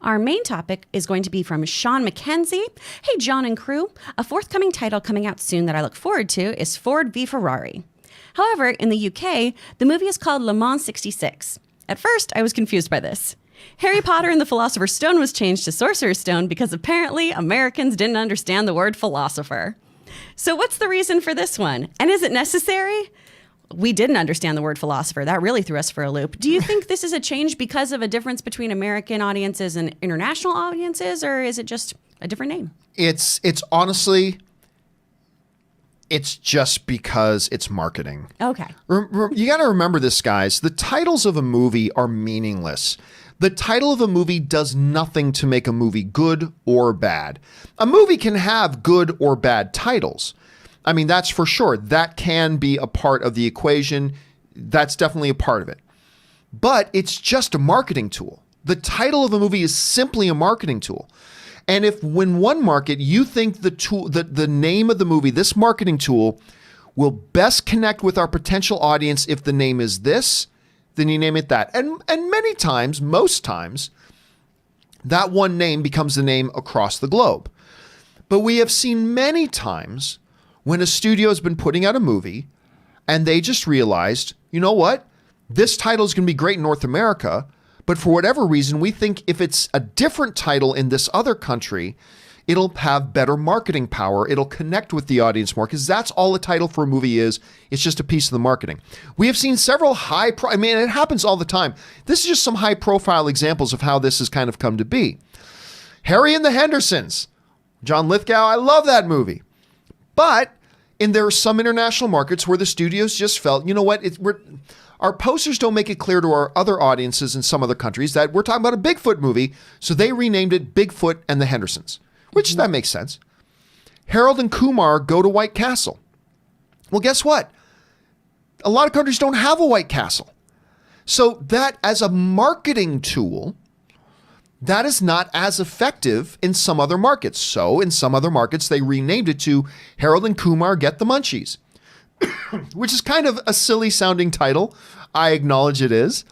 Our main topic is going to be from Sean McKenzie. Hey, John and crew. A forthcoming title coming out soon that I look forward to is Ford v Ferrari. However, in the UK, the movie is called Le Mans 66. At first, I was confused by this. Harry Potter and the Philosopher's Stone was changed to Sorcerer's Stone because apparently Americans didn't understand the word philosopher. So what's the reason for this one? And is it necessary? We didn't understand the word philosopher. That really threw us for a loop. Do you think this is a change because of a difference between American audiences and international audiences, or is it just a different name? It's honestly, it's just because it's marketing. Okay. You got to remember this, guys. The titles of a movie are meaningless. The title of a movie does nothing to make a movie good or bad. A movie can have good or bad titles. I mean, that's for sure. That can be a part of the equation. That's definitely a part of it. But it's just a marketing tool. The title of a movie is simply a marketing tool. And if when one market, you think the name of the movie, this marketing tool, will best connect with our potential audience if the name is this, then you name it that. And many times, most times, that one name becomes the name across the globe. But we have seen many times when a studio has been putting out a movie and they just realized, you know what? This title is going to be great in North America, but for whatever reason, we think if it's a different title in this other country, it'll have better marketing power. It'll connect with the audience more because that's all a title for a movie is. It's just a piece of the marketing. We have seen several it happens all the time. This is just some high profile examples of how this has kind of come to be. Harry and the Hendersons. John Lithgow, I love that movie. But there are some international markets where the studios just felt, you know what, our posters don't make it clear to our other audiences in some other countries that we're talking about a Bigfoot movie, so they renamed it Bigfoot and the Hendersons. Which that makes sense. Harold and Kumar go to White Castle. Well, guess what? A lot of countries don't have a White Castle. So that as a marketing tool, that is not as effective in some other markets. So in some other markets, they renamed it to Harold and Kumar Get the Munchies, which is kind of a silly sounding title. I acknowledge it is,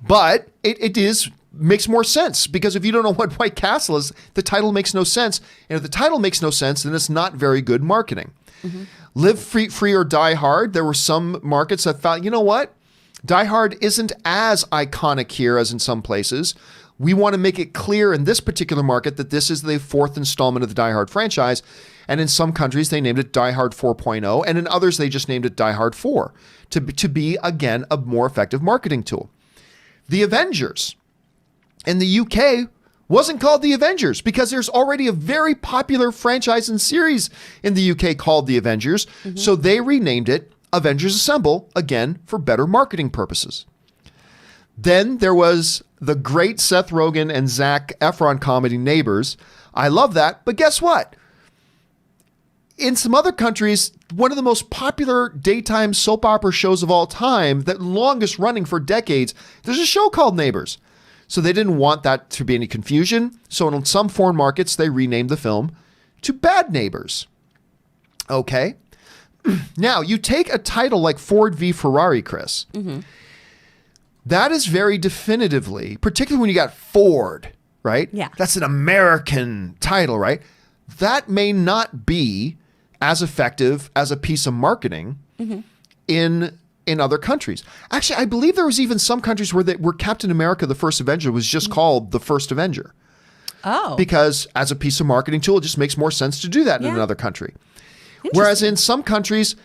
but it makes more sense because if you don't know what White Castle is, the title makes no sense. And if the title makes no sense, then it's not very good marketing. Mm-hmm. Live Free or Die Hard. There were some markets that thought, you know what? Die Hard isn't as iconic here as in some places. We want to make it clear in this particular market that this is the fourth installment of the Die Hard franchise. And in some countries, they named it Die Hard 4.0. And in others, they just named it Die Hard 4 to be, again, a more effective marketing tool. The Avengers in the UK wasn't called The Avengers because there's already a very popular franchise and series in the UK called The Avengers. Mm-hmm. So they renamed it Avengers Assemble, again, for better marketing purposes. Then there was the great Seth Rogen and Zac Efron comedy Neighbors. I love that, but guess what? In some other countries, one of the most popular daytime soap opera shows of all time, that longest running for decades, there's a show called Neighbors. So they didn't want that to be any confusion. So in some foreign markets, they renamed the film to Bad Neighbors. Okay. Now, you take a title like Ford v Ferrari, Chris. Mm-hmm. That is very definitively, particularly when you got Ford, right? Yeah. That's an American title, right? That may not be as effective as a piece of marketing mm-hmm. in other countries. Actually, I believe there was even some countries where Captain America, the First Avenger, was just called the First Avenger. Oh. Because as a piece of marketing tool, it just makes more sense to do that in another country. Whereas in some countries,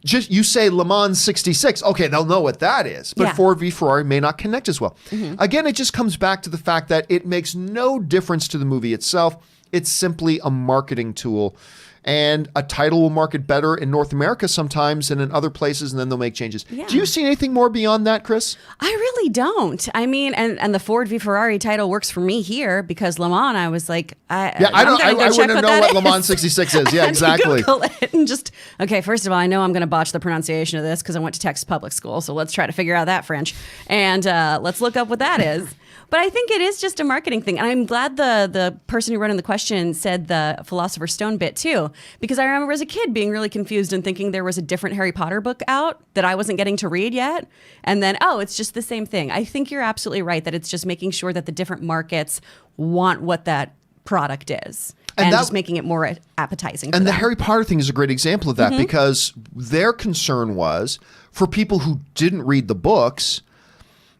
just you say Le Mans 66, okay, they'll know what that is. But Ford v Ferrari may not connect as well. Mm-hmm. Again, it just comes back to the fact that it makes no difference to the movie itself. It's simply a marketing tool. And a title will market better in North America sometimes than in other places, and then they'll make changes. Yeah. Do you see anything more beyond that, Chris? I really don't. I mean, and the Ford v Ferrari title works for me here because Le Mans, I was like, I wouldn't know what Le Mans 66 is. Yeah, exactly. Google it and just, okay, first of all, I know I'm going to botch the pronunciation of this because I went to Texas public school, so let's try to figure out that French. And let's look up what that is. But I think it is just a marketing thing. And I'm glad the person who wrote in the question said the Philosopher's Stone bit too, because I remember as a kid being really confused and thinking there was a different Harry Potter book out that I wasn't getting to read yet. And then, oh, it's just the same thing. I think you're absolutely right that it's just making sure that the different markets want what that product is. And just making it more appetizing. And the Harry Potter thing is a great example of that because their concern was for people who didn't read the books,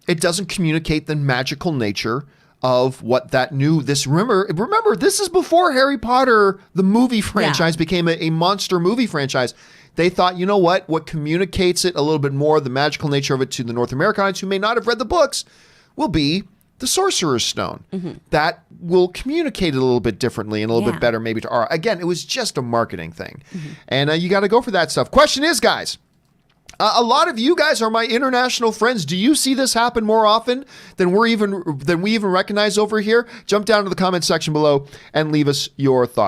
it doesn't communicate the magical nature of what that new, remember, this is before Harry Potter, the movie franchise, became a monster movie franchise. They thought, you know what communicates it a little bit more, the magical nature of it to the North American audience who may not have read the books, will be the Sorcerer's Stone. That will communicate it a little bit differently and a little bit better maybe to our, again, it was just a marketing thing. And you got to go for that stuff. Question is, guys, a lot of you guys are my international friends. Do you see this happen more often than we even recognize over here? Jump down to the comment section below and leave us your thoughts.